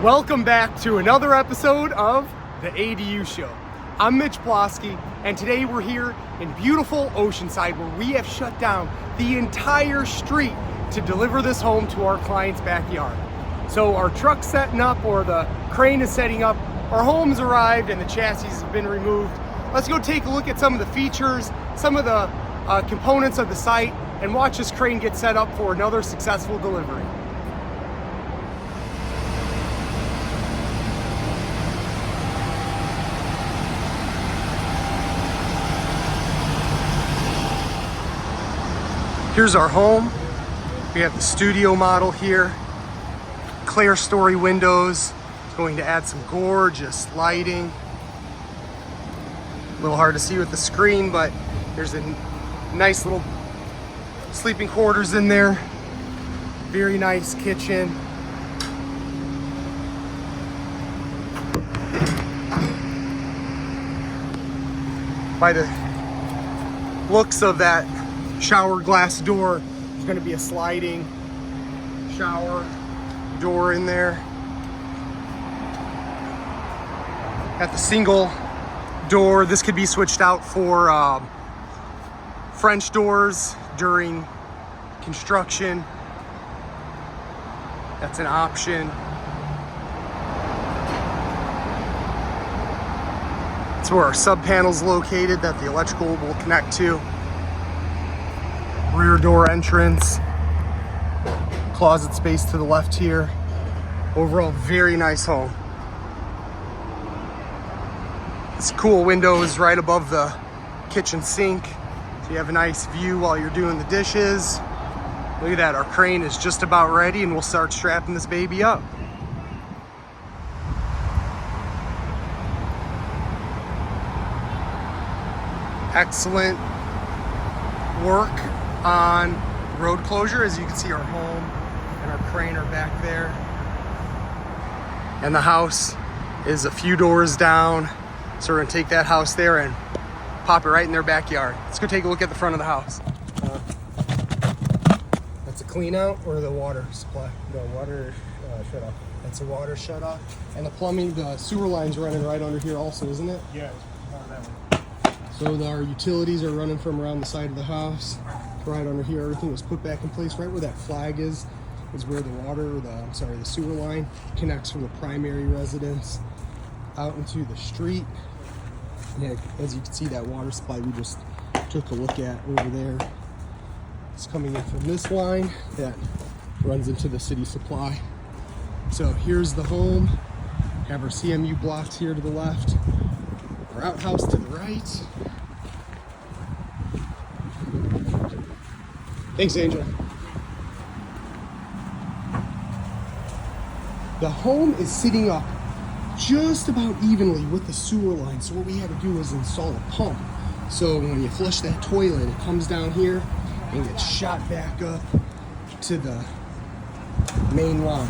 Welcome back to another episode of the ADU Show. I'm Mitch Plosky, and today we're here in beautiful Oceanside where we have shut down the entire street to deliver this home to our client's backyard. So our truck's setting up, or the crane is setting up, our home's arrived and the chassis have been removed. Let's go take a look at some of the features, some of the components of the site, and watch this crane get set up for another successful delivery. Here's our home. We have the studio model here. Clear story windows. It's going to add some gorgeous lighting. A little hard to see with the screen, but there's a nice little sleeping quarters in there. Very nice kitchen. By the looks of that shower glass door, there's going to be a sliding shower door in there. Got the single door. This could be switched out for French doors during construction. That's an option. That's where our sub panel's located that the electrical will connect to. Rear door entrance, closet space to the left here. Overall, very nice home. This cool window is right above the kitchen sink, so you have a nice view while you're doing the dishes. Look at that, our crane is just about ready and we'll start strapping this baby up. Excellent work on road closure. As you can see, our home and our crane are back there, and the house is a few doors down, so we're gonna take that house there and pop it right in their backyard. Let's go take a look at the front of the house. That's a clean out or the water supply? No, water shut off. That's a water shut off, and the plumbing, the sewer line's running right under here also, isn't it? Yeah, that one. So our utilities are running from around the side of the house, right under here. Everything was put back in place. Right where that flag is where the water, the sewer line connects from the primary residence out into the street. And as you can see, that water supply we just took a look at over there. It's coming in from this line that runs into the city supply. So here's the home. Have our CMU blocks here to the left. Our outhouse to the right. Thanks, Angel. The home is sitting up just about evenly with the sewer line. So what we had to do is install a pump. So when you flush that toilet, it comes down here and gets shot back up to the main line.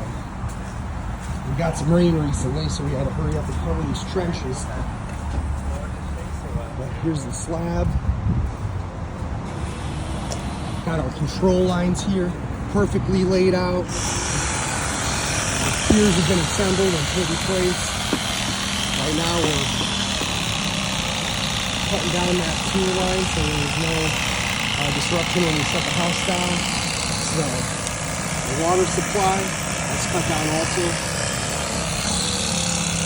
We got some rain recently, so we had to hurry up and cover these trenches. But here's the slab. Got our control lines here, perfectly laid out. The piers have been assembled and put in place. Right now we're cutting down that sewer line so there's no disruption when we shut the house down. So the water supply, that's cut down also.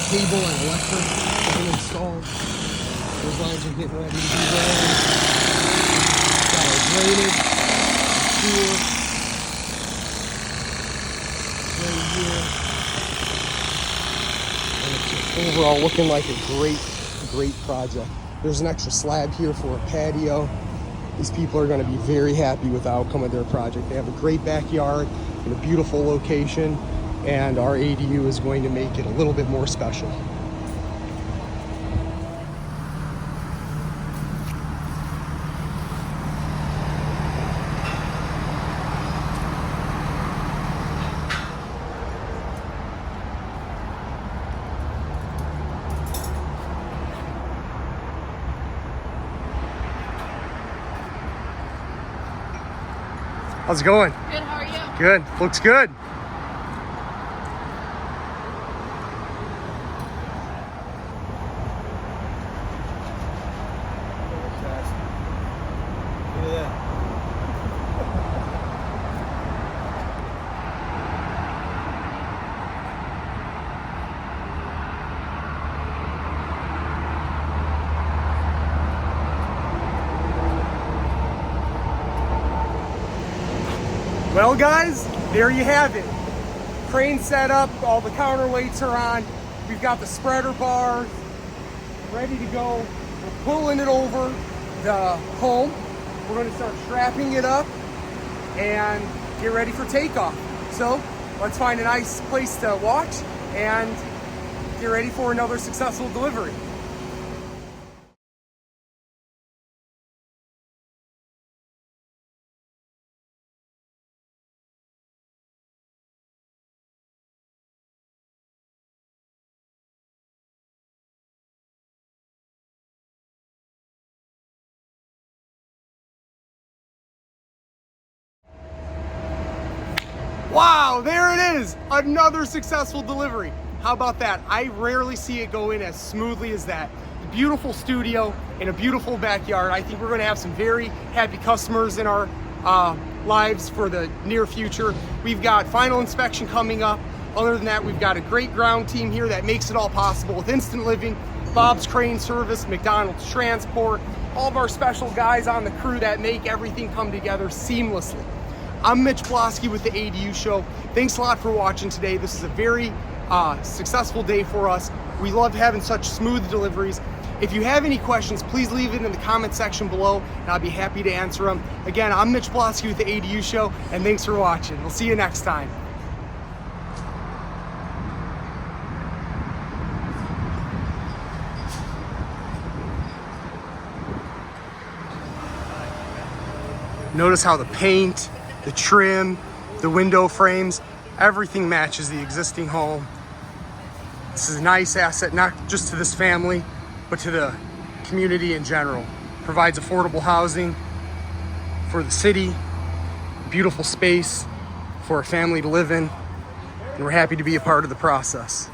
Cable and electric have been installed. Those lines are getting ready to be ran. Got our drainage, sewer, right here. And it's just overall looking like a great project. There's an extra slab here for a patio. These people are going to be very happy with the outcome of their project. They have a great backyard in a beautiful location, and our ADU is going to make it a little bit more special. How's it going? Good, how are you? Good, looks good. Well guys, there you have it. Crane set up, all the counterweights are on. We've got the spreader bars ready to go. We're pulling it over the home. We're gonna start strapping it up and get ready for takeoff. So let's find a nice place to watch and get ready for another successful delivery. Wow, there it is, another successful delivery. How about that? I rarely see it go in as smoothly as that. A beautiful studio in a beautiful backyard. I think we're gonna have some very happy customers in our lives for the near future. We've got final inspection coming up. Other than that, we've got a great ground team here that makes it all possible with Instant Living, Bob's Crane Service, McDonald's Transport, all of our special guys on the crew that make everything come together seamlessly. I'm Mitch Blosky with the ADU Show. Thanks a lot for watching today. This is a very successful day for us. We love having such smooth deliveries. If you have any questions, please leave it in the comment section below and I'll be happy to answer them. Again, I'm Mitch Blosky with the ADU Show and thanks for watching. We'll see you next time. Notice how the paint, the trim, the window frames, everything matches the existing home. This is a nice asset, not just to this family, but to the community in general. Provides affordable housing for the city, beautiful space for a family to live in, and we're happy to be a part of the process.